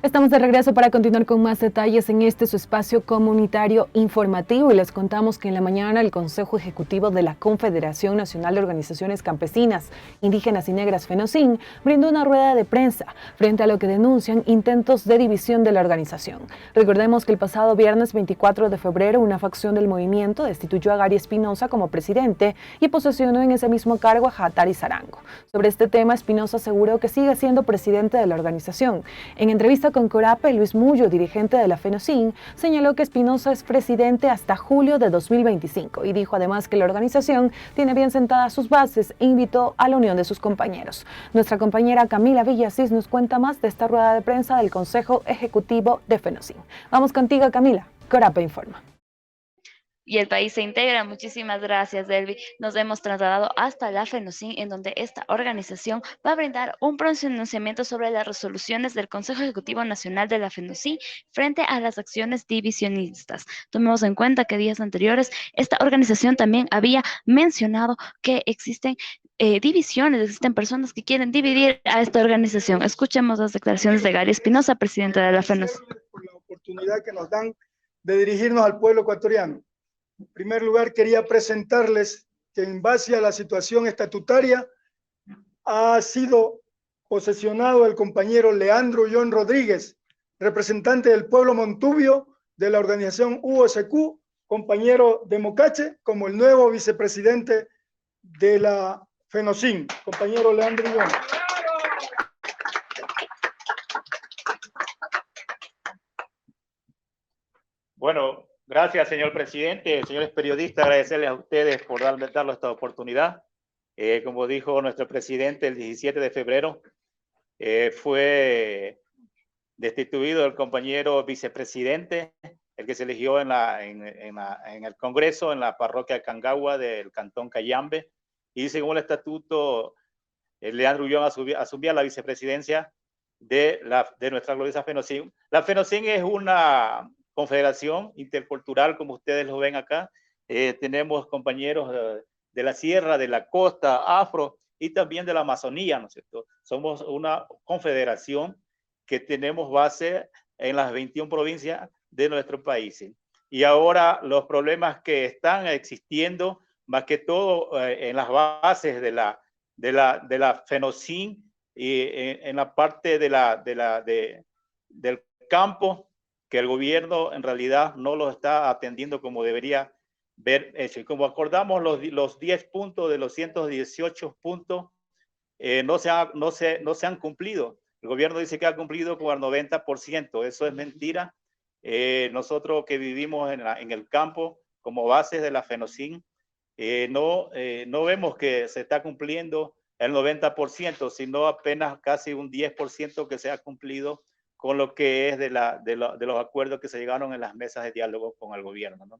Estamos de regreso para continuar con más detalles en su espacio comunitario informativo y les contamos que en la mañana el Consejo Ejecutivo de la Confederación Nacional de Organizaciones Campesinas, Indígenas y Negras FENOCIN brindó una rueda de prensa frente a lo que denuncian intentos de división de la organización. Recordemos que el pasado viernes 24 de febrero una facción del movimiento destituyó a Gary Espinosa como presidente y posesionó en ese mismo cargo a Hatari Sarango. Sobre este tema, Espinosa aseguró que sigue siendo presidente de la organización. En entrevista con Corape, Luis Mullo, dirigente de la FENOCIN, señaló que Espinosa es presidente hasta julio de 2025 y dijo además que la organización tiene bien sentadas sus bases e invitó a la unión de sus compañeros. Nuestra compañera Camila Villasís nos cuenta más de esta rueda de prensa del Consejo Ejecutivo de FENOCIN. Vamos contigo, Camila. Corape informa. Y el país se integra. Muchísimas gracias, Delvi. Nos hemos trasladado hasta la FENOCIN, en donde esta organización va a brindar un pronunciamiento sobre las resoluciones del Consejo Ejecutivo Nacional de la FENOCIN frente a las acciones divisionistas. Tomemos en cuenta que días anteriores esta organización también había mencionado que existen divisiones, existen personas que quieren dividir a esta organización. Escuchemos las declaraciones de Gary Espinosa, presidente de la FENOCIN. Por la oportunidad que nos dan de dirigirnos al pueblo ecuatoriano. En primer lugar, quería presentarles que en base a la situación estatutaria ha sido posesionado el compañero Leandro John Rodríguez, representante del pueblo Montubio de la organización UOSQ, compañero de Mocache, como el nuevo vicepresidente de la FENOCIN, compañero Leandro John. Bueno, gracias, señor presidente. Señores periodistas, agradecerles a ustedes por darnos esta oportunidad. Como dijo nuestro presidente, el 17 de febrero fue destituido el compañero vicepresidente, el que se eligió en el Congreso, en la parroquia de Cangagua del Cantón Cayambe. Y según el estatuto, Leandro Ulloa asumía la vicepresidencia de nuestra gloriosa FENOCIN. La FENOCIN es una confederación intercultural, como ustedes lo ven acá. Tenemos compañeros de la sierra, de la costa, afro y también de la Amazonía, ¿no es cierto? Somos una confederación que tenemos base en las 21 provincias de nuestro país. Y ahora los problemas que están existiendo, más que todo en las bases de la FENOCIN y en la parte del campo, que el gobierno en realidad no lo está atendiendo como debería ver hecho. Y como acordamos, los 10 puntos de los 118 puntos no se han cumplido. El gobierno dice que ha cumplido con el 90%. Eso es mentira. Nosotros que vivimos en el campo como bases de la FENOCIN, no vemos que se está cumpliendo el 90%, sino apenas casi un 10% que se ha cumplido con lo que es de los acuerdos que se llegaron en las mesas de diálogo con el gobierno, ¿no?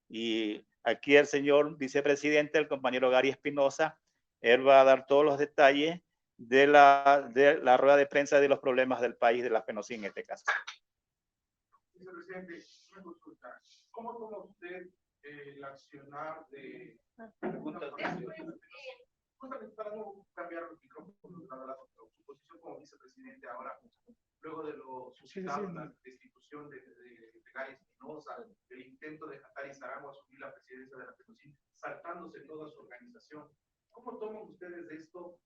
Y aquí el señor vicepresidente, el compañero Gary Espinosa, él va a dar todos los detalles de la rueda de prensa de los problemas del país, de la FENOCIN en este caso. Vicepresidente, una consulta. ¿Cómo toma usted el accionar de... Justamente para no cambiar el micrófono, su posición como vicepresidente ahora, luego de lo suscitado en la destitución de Gary Espinosa, el intento de Hatari Sarango asumir la presidencia de la FENOCIN, saltándose toda su organización. ¿Cómo toman ustedes esto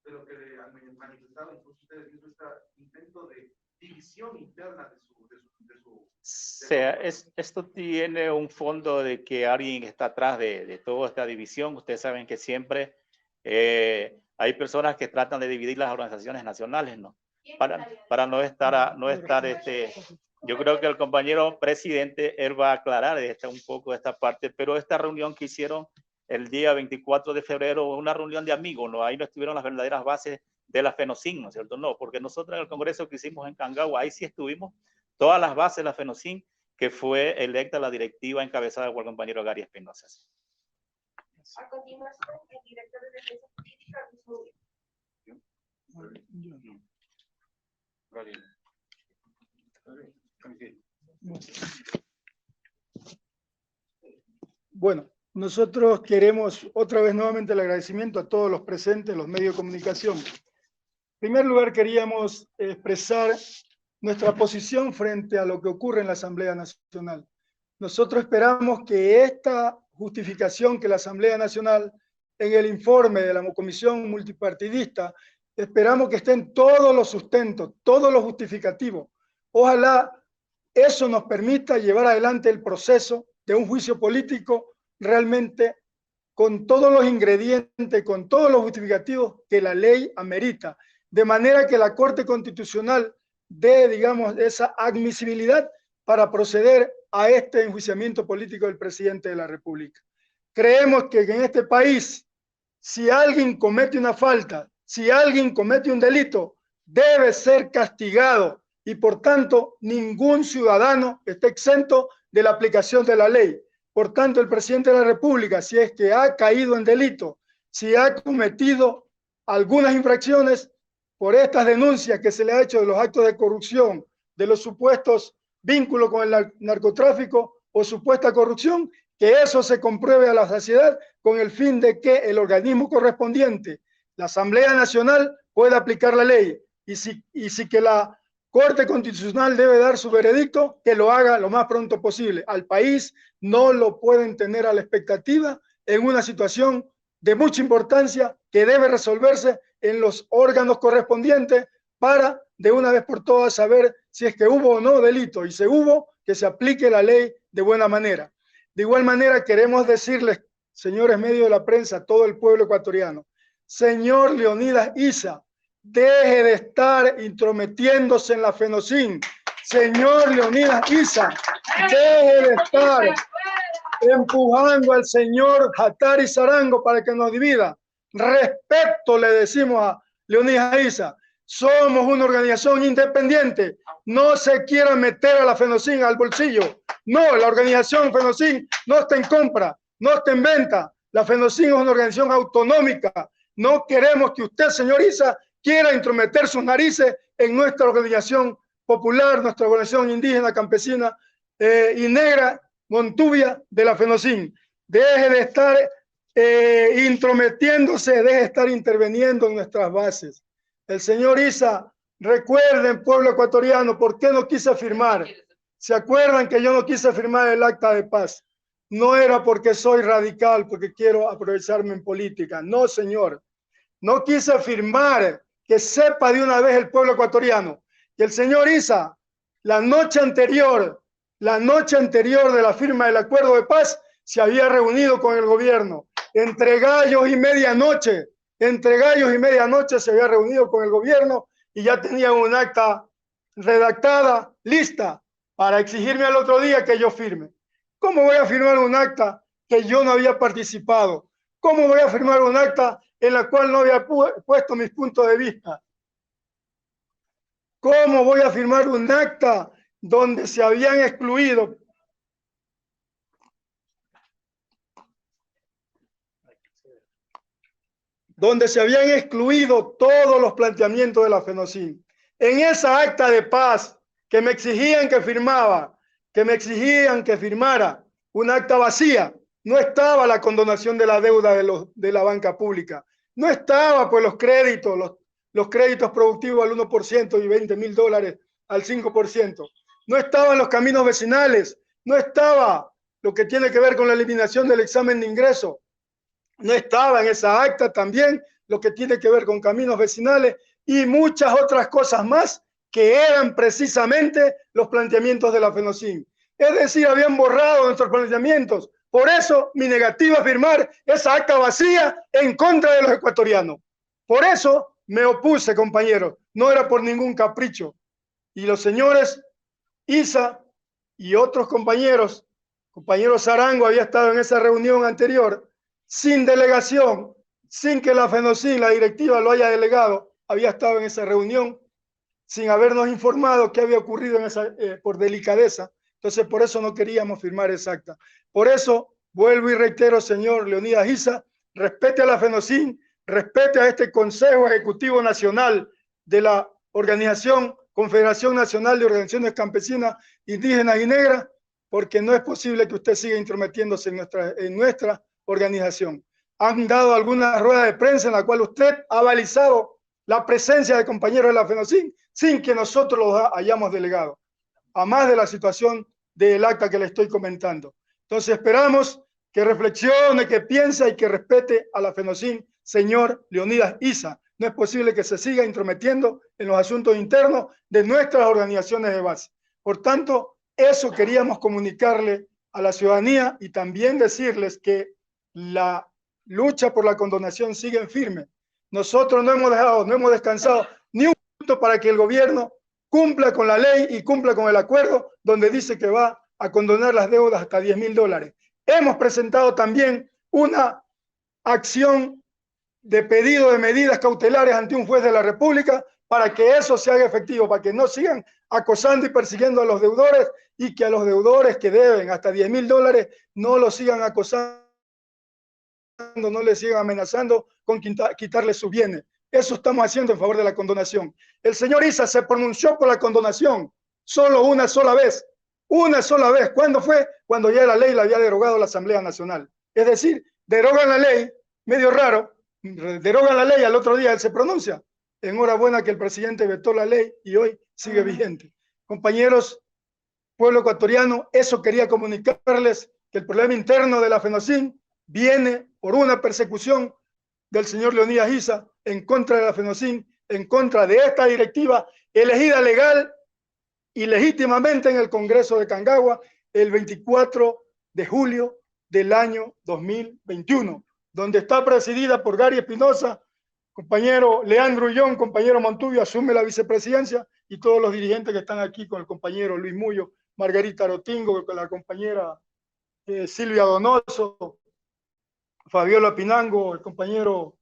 de lo que han manifestado, incluso ustedes mismos, este intento de división interna de su esto tiene un fondo de que alguien está atrás de toda esta división. Ustedes saben que siempre hay personas que tratan de dividir las organizaciones nacionales, ¿no? Para no estar yo creo que el compañero presidente, él va a aclarar un poco esta parte, pero esta reunión que hicieron el día 24 de febrero, una reunión de amigos, ¿no? Ahí no estuvieron las verdaderas bases de la FENOCIN, ¿no es cierto? No, porque nosotros en el congreso que hicimos en Cangagua, ahí sí estuvimos todas las bases de la FENOCIN, que fue electa la directiva encabezada por el compañero Gary Espinosa. A continuación, el director de Defensa Política, Luis Mullo. Bueno, nosotros queremos otra vez nuevamente el agradecimiento a todos los presentes, los medios de comunicación. primer lugar, queríamos expresar nuestra posición frente a lo que ocurre en la Asamblea Nacional. Nosotros esperamos que esta justificación que la Asamblea Nacional, en el informe de la Comisión Multipartidista, esperamos que estén todos los sustentos, todos los justificativos. Ojalá eso nos permita llevar adelante el proceso de un juicio político realmente con todos los ingredientes, con todos los justificativos que la ley amerita, de manera que la Corte Constitucional dé, digamos, esa admisibilidad para proceder a este enjuiciamiento político del presidente de la República. Creemos que en este país, si alguien comete una falta, si alguien comete un delito, debe ser castigado y por tanto ningún ciudadano está exento de la aplicación de la ley. Por tanto, el presidente de la República, si es que ha caído en delito, si ha cometido algunas infracciones por estas denuncias que se le ha hecho de los actos de corrupción, de los supuestos vínculos con el narcotráfico o supuesta corrupción, que eso se compruebe a la sociedad con el fin de que el organismo correspondiente, la Asamblea Nacional, pueda aplicar la ley. Y si que la Corte Constitucional debe dar su veredicto, que lo haga lo más pronto posible. Al país no lo pueden tener a la expectativa en una situación de mucha importancia que debe resolverse en los órganos correspondientes para de una vez por todas saber si es que hubo o no delito, y si hubo, que se aplique la ley de buena manera. De igual manera queremos decirles, señores medios de la prensa, a todo el pueblo ecuatoriano, señor Leonidas Issa, deje de estar intrometiéndose en la FENOCIN. Señor Leonidas Issa, deje de estar empujando al señor Hattari Sarango para que nos divida. Respeto le decimos a Leonidas Issa. Somos una organización independiente. No se quiera meter a la FENOCIN al bolsillo. No, la organización FENOCIN no está en compra, no está en venta. La FENOCIN es una organización autonómica. No queremos que usted, señor Issa, quiera intrometer sus narices en nuestra organización popular, nuestra organización indígena, campesina y negra, Montubia de la FENOCIN. Deje de estar intrometiéndose, deje de estar interviniendo en nuestras bases. El señor Issa, recuerden, pueblo ecuatoriano, ¿por qué no quise firmar? ¿Se acuerdan que yo no quise firmar el acta de paz? No era porque soy radical, porque quiero aprovecharme en política. No, señor. No quise firmar, que sepa de una vez el pueblo ecuatoriano, que el señor Issa, la noche anterior de la firma del acuerdo de paz, se había reunido con el gobierno. Entre gallos y medianoche se había reunido con el gobierno y ya tenía un acta redactada, lista, para exigirme al otro día que yo firme. ¿Cómo voy a firmar un acta que yo no había participado? ¿Cómo voy a firmar un acta en la cual no había puesto mis puntos de vista? ¿Cómo voy a firmar un acta donde se habían excluido todos los planteamientos de la FENOCIN? En esa acta de paz que me exigían que firmara un acta vacía, no estaba la condonación de la deuda de la banca pública, no estaba pues los créditos productivos al 1% y $20.000 al 5%, no estaban los caminos vecinales, no estaba lo que tiene que ver con la eliminación del examen de ingreso, no estaba en esa acta también lo que tiene que ver con caminos vecinales y muchas otras cosas más que eran precisamente los planteamientos de la FENOCIN. Es decir, habían borrado nuestros planteamientos. Por eso mi negativa a firmar esa acta vacía en contra de los ecuatorianos. Por eso me opuse, compañeros. No era por ningún capricho. Y los señores Issa y otros compañeros Sarango había estado en esa reunión anterior, sin delegación, sin que la FENOCIN, la directiva, lo haya delegado, había estado en esa reunión, sin habernos informado qué había ocurrido en esa, por delicadeza. Entonces, por eso no queríamos firmar esa acta. Por eso, vuelvo y reitero, señor Leonidas Issa, respete a la FENOCIN, respete a este Consejo Ejecutivo Nacional de la Organización Confederación Nacional de Organizaciones Campesinas, Indígenas y Negras, porque no es posible que usted siga intrometiéndose en nuestra organización. Han dado alguna rueda de prensa en la cual usted ha balizado la presencia de compañeros de la FENOCIN sin que nosotros los hayamos delegado, a más de la situación del acta que le estoy comentando. Entonces esperamos que reflexione, que piense y que respete a la FENOCIN, señor Leonidas Issa. No es posible que se siga intrometiendo en los asuntos internos de nuestras organizaciones de base. Por tanto, eso queríamos comunicarle a la ciudadanía y también decirles que la lucha por la condonación sigue en firme. Nosotros no hemos dejado, no hemos descansado ni un minuto para que el gobierno cumpla con la ley y cumpla con el acuerdo donde dice que va a condonar las deudas hasta $10.000. Hemos presentado también una acción de pedido de medidas cautelares ante un juez de la República para que eso se haga efectivo, para que no sigan acosando y persiguiendo a los deudores y que a los deudores que deben hasta $10.000 no los sigan acosando, no les sigan amenazando con quitarles sus bienes. Eso estamos haciendo en favor de la condonación. El señor Issa se pronunció por la condonación solo una sola vez. Una sola vez. ¿Cuándo fue? Cuando ya la ley la había derogado la Asamblea Nacional. Es decir, derogan la ley, medio raro, derogan la ley, al otro día él se pronuncia. Enhorabuena que el presidente vetó la ley y hoy sigue vigente. Compañeros, pueblo ecuatoriano, eso quería comunicarles, que el problema interno de la FENOCIN viene por una persecución del señor Leonidas Issa en contra de la FENOCIN, en contra de esta directiva elegida legal y legítimamente en el Congreso de Cangagua el 24 de julio del año 2021, donde está presidida por Gary Espinosa, compañero Leandro Ullón, compañero Montubio asume la vicepresidencia y todos los dirigentes que están aquí con el compañero Luis Mullo, Margarita Arotingo, con la compañera Silvia Donoso, Fabiola Pinango, el compañero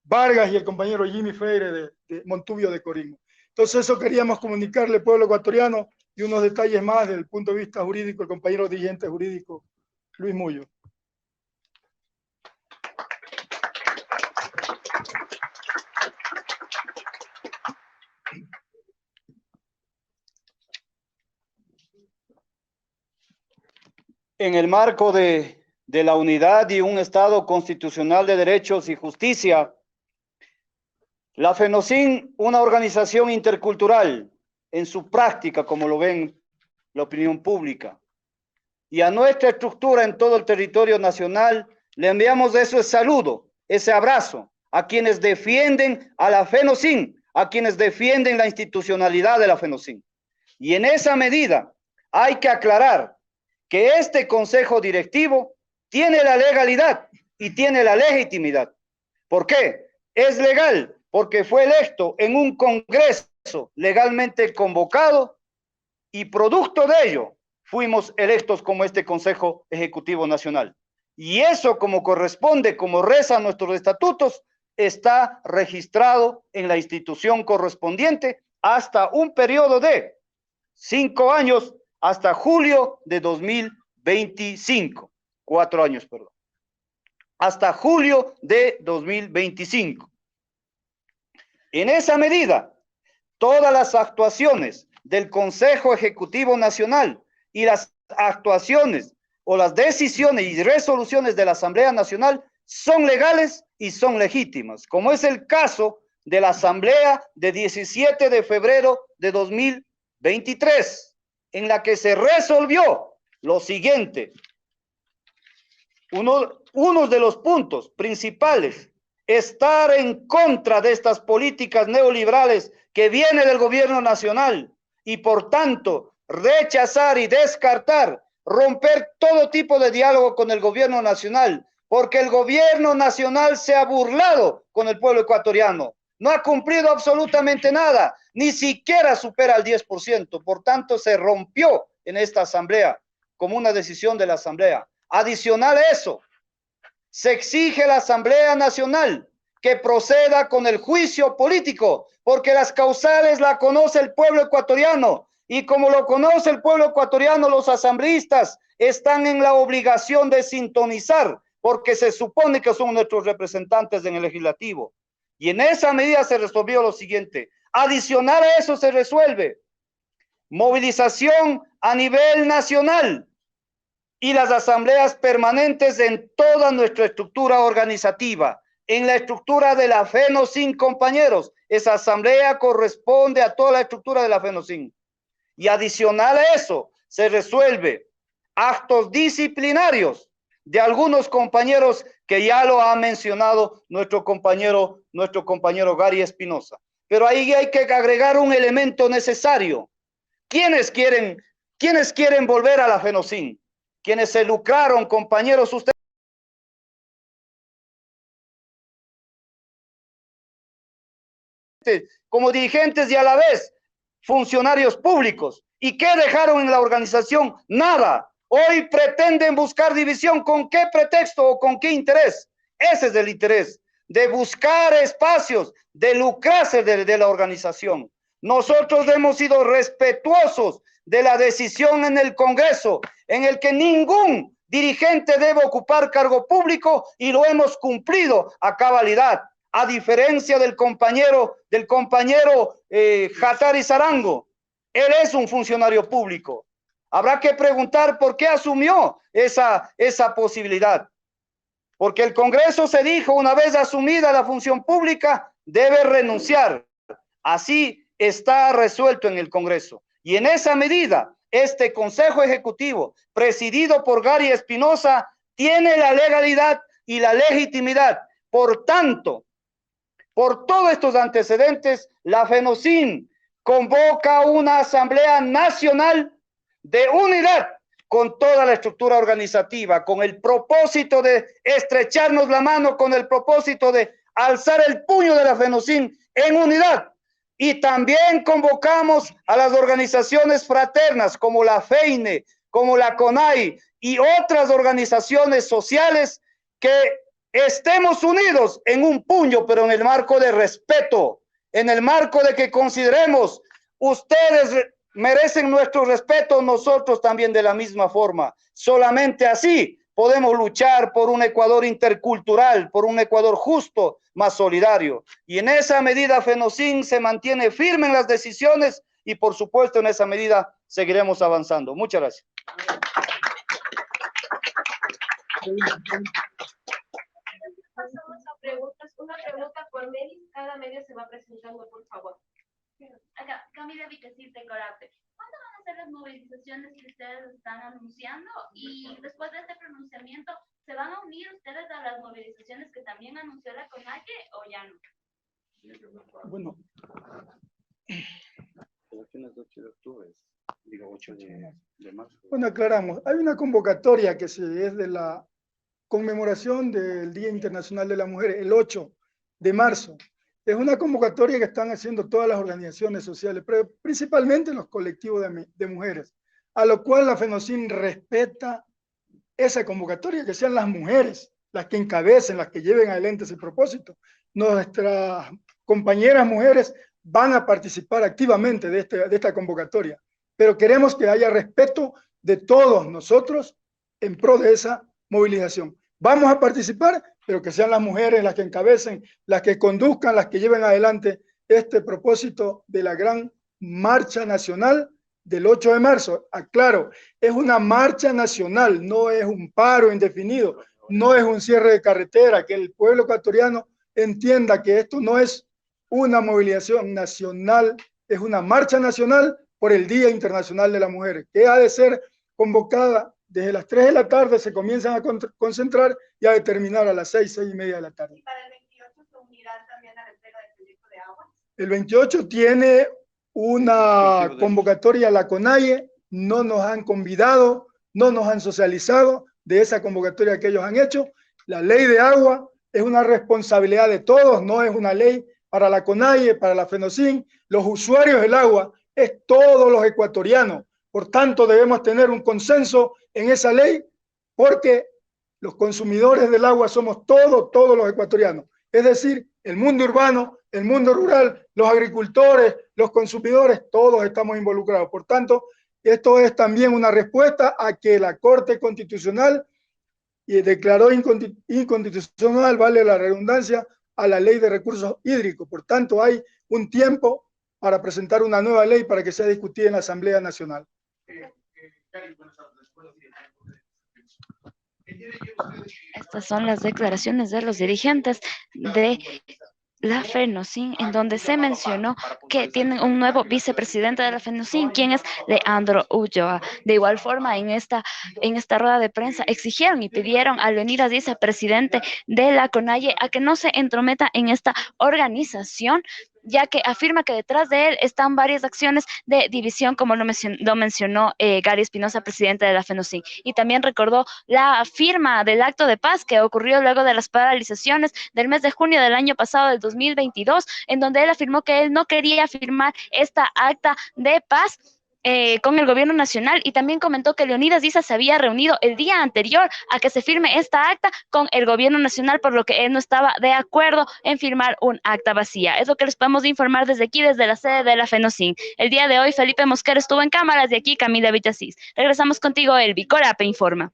Vargas y el compañero Jimmy Freire de Montubio de Coringo. Entonces eso queríamos comunicarle al pueblo ecuatoriano y unos detalles más desde el punto de vista jurídico, el compañero dirigente jurídico Luis Mullo. En el marco de la unidad y un Estado constitucional de derechos y justicia, la FENOCIN, una organización intercultural en su práctica, como lo ven la opinión pública, y a nuestra estructura en todo el territorio nacional, le enviamos ese saludo, ese abrazo a quienes defienden a la FENOCIN, a quienes defienden la institucionalidad de la FENOCIN. Y en esa medida hay que aclarar que este consejo directivo tiene la legalidad y tiene la legitimidad. ¿Por qué? Es legal porque fue electo en un congreso legalmente convocado y producto de ello fuimos electos como este Consejo Ejecutivo Nacional. Y eso, como corresponde, como rezan nuestros estatutos, está registrado en la institución correspondiente hasta un periodo de 5 años, hasta julio de 2025. 4 años, perdón. Hasta julio de 2025. En esa medida, todas las actuaciones del Consejo Ejecutivo Nacional y las actuaciones o las decisiones y resoluciones de la Asamblea Nacional son legales y son legítimas, como es el caso de la Asamblea de 17 de febrero de 2023, en la que se resolvió lo siguiente. Uno de los puntos principales, estar en contra de estas políticas neoliberales que viene del gobierno nacional y por tanto rechazar y descartar, romper todo tipo de diálogo con el gobierno nacional, porque el gobierno nacional se ha burlado con el pueblo ecuatoriano, no ha cumplido absolutamente nada, ni siquiera supera el 10%, por tanto se rompió en esta asamblea como una decisión de la asamblea. Adicional a eso, se exige a la Asamblea Nacional que proceda con el juicio político, porque las causales la conoce el pueblo ecuatoriano, y como lo conoce el pueblo ecuatoriano, los asambleístas están en la obligación de sintonizar, porque se supone que son nuestros representantes en el legislativo. Y en esa medida se resolvió lo siguiente. Adicional a eso se resuelve movilización a nivel nacional y las asambleas permanentes en toda nuestra estructura organizativa, en la estructura de la FENOCIN, compañeros. Esa asamblea corresponde a toda la estructura de la FENOCIN. Y adicional a eso, se resuelve actos disciplinarios de algunos compañeros que ya lo ha mencionado nuestro compañero Gary Espinosa. Pero ahí hay que agregar un elemento necesario. ¿Quiénes quieren volver a la FENOCIN? Quienes se lucraron, compañeros, ustedes como dirigentes y a la vez funcionarios públicos. ¿Y qué dejaron en la organización? Nada. Hoy pretenden buscar división. ¿Con qué pretexto o con qué interés? Ese es el interés, de buscar espacios, de lucrarse de la organización. Nosotros hemos sido respetuosos de la decisión en el Congreso, en el que ningún dirigente debe ocupar cargo público, y lo hemos cumplido a cabalidad, a diferencia del compañero Hatari Sarango. Él es un funcionario público. Habrá que preguntar por qué asumió esa posibilidad. Porque el Congreso se dijo, una vez asumida la función pública, debe renunciar. Así está resuelto en el Congreso. Y en esa medida, este Consejo Ejecutivo, presidido por Gary Espinosa, tiene la legalidad y la legitimidad. Por tanto, por todos estos antecedentes, la FENOCIN convoca una Asamblea Nacional de unidad con toda la estructura organizativa, con el propósito de estrecharnos la mano, con el propósito de alzar el puño de la FENOCIN en unidad. Y también convocamos a las organizaciones fraternas como la FEINE, como la CONAI y otras organizaciones sociales, que estemos unidos en un puño, pero en el marco de respeto, en el marco de que consideremos ustedes merecen nuestro respeto, nosotros también de la misma forma. Solamente así podemos luchar por un Ecuador intercultural, por un Ecuador justo, más solidario. Y en esa medida FENOCIN se mantiene firme en las decisiones y por supuesto en esa medida seguiremos avanzando. Muchas gracias. Pasamos a preguntas. Una pregunta por medio. Cada medio se va presentando, por favor. Acá, Camila Vitecil de Corate. ¿Cuándo van a ser las movilizaciones que ustedes están anunciando? Y después de este pronunciamiento, ¿se van a unir ustedes a las movilizaciones que también anunció la CONAIE o ya no? Bueno. Bueno, aclaramos. Hay una convocatoria que es de la conmemoración del Día Internacional de la Mujer, el 8 de marzo. Es una convocatoria que están haciendo todas las organizaciones sociales, pero principalmente los colectivos de mujeres, a lo cual la FENOCIN respeta esa convocatoria, que sean las mujeres las que encabecen, las que lleven adelante ese propósito. Nuestras compañeras mujeres van a participar activamente de esta convocatoria, pero queremos que haya respeto de todos nosotros en pro de esa movilización. Vamos a participar, pero que sean las mujeres las que encabecen, las que conduzcan, las que lleven adelante este propósito de la gran marcha nacional del 8 de marzo. Aclaro, es una marcha nacional, no es un paro indefinido, no es un cierre de carretera, que el pueblo ecuatoriano entienda que esto no es una movilización nacional, es una marcha nacional por el Día Internacional de la Mujer, que ha de ser convocada desde las 3 de la tarde, se comienzan a concentrar y a terminar a las 6, 6 y media de la tarde. ¿Y para el 28 se unirán también a la entrega del proyecto de agua? El 28 tiene una convocatoria a la CONAIE, no nos han convidado, no nos han socializado de esa convocatoria que ellos han hecho. La ley de agua es una responsabilidad de todos, no es una ley para la CONAIE, para la FENOCIN. Los usuarios del agua es todos los ecuatorianos. Por tanto, debemos tener un consenso en esa ley, porque los consumidores del agua somos todos los ecuatorianos. Es decir, el mundo urbano, el mundo rural, los agricultores, los consumidores, todos estamos involucrados. Por tanto, esto es también una respuesta a que la Corte Constitucional declaró inconstitucional, vale la redundancia, a la Ley de Recursos Hídricos. Por tanto, hay un tiempo para presentar una nueva ley para que sea discutida en la Asamblea Nacional. Estas son las declaraciones de los dirigentes de la FENOCIN, en donde se mencionó que tienen un nuevo vicepresidente de la FENOCIN, quien es Leandro Ulloa. De igual forma, en esta rueda de prensa exigieron y pidieron a Leonidas Issa, presidente de la CONAIE, a que no se entrometa en esta organización, ya que afirma que detrás de él están varias acciones de división, como lo mencionó Gary Espinosa, presidente de la FENOCIN. Y también recordó la firma del acto de paz que ocurrió luego de las paralizaciones del mes de junio del año pasado, del 2022, en donde él afirmó que él no quería firmar esta acta de paz con el gobierno nacional, y también comentó que Leonidas Issa se había reunido el día anterior a que se firme esta acta con el gobierno nacional, por lo que él no estaba de acuerdo en firmar un acta vacía. Es lo que les podemos informar desde aquí, desde la sede de la FENOCIN. El día de hoy Felipe Mosquera estuvo en cámaras, de aquí Camila Villasís. Regresamos contigo, Elvi. Corape informa.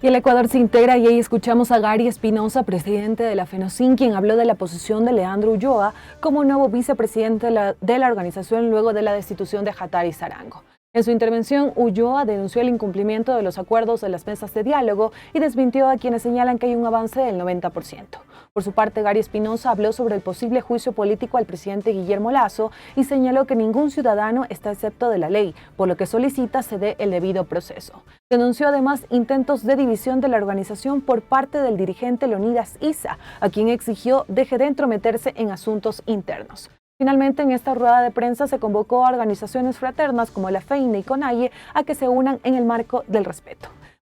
Y el Ecuador se integra, y ahí escuchamos a Gary Espinosa, presidente de la FENOCIN, quien habló de la posición de Leandro Ulloa como nuevo vicepresidente de la organización luego de la destitución de Hattari Sarango. En su intervención, Ulloa denunció el incumplimiento de los acuerdos de las mesas de diálogo y desmintió a quienes señalan que hay un avance del 90%. Por su parte, Gary Espinosa habló sobre el posible juicio político al presidente Guillermo Lasso y señaló que ningún ciudadano está excepto de la ley, por lo que solicita se dé el debido proceso. Denunció además intentos de división de la organización por parte del dirigente Leonidas Issa, a quien exigió deje de entrometerse en asuntos internos. Finalmente, en esta rueda de prensa se convocó a organizaciones fraternas como la FEINE y CONAIE a que se unan en el marco del respeto.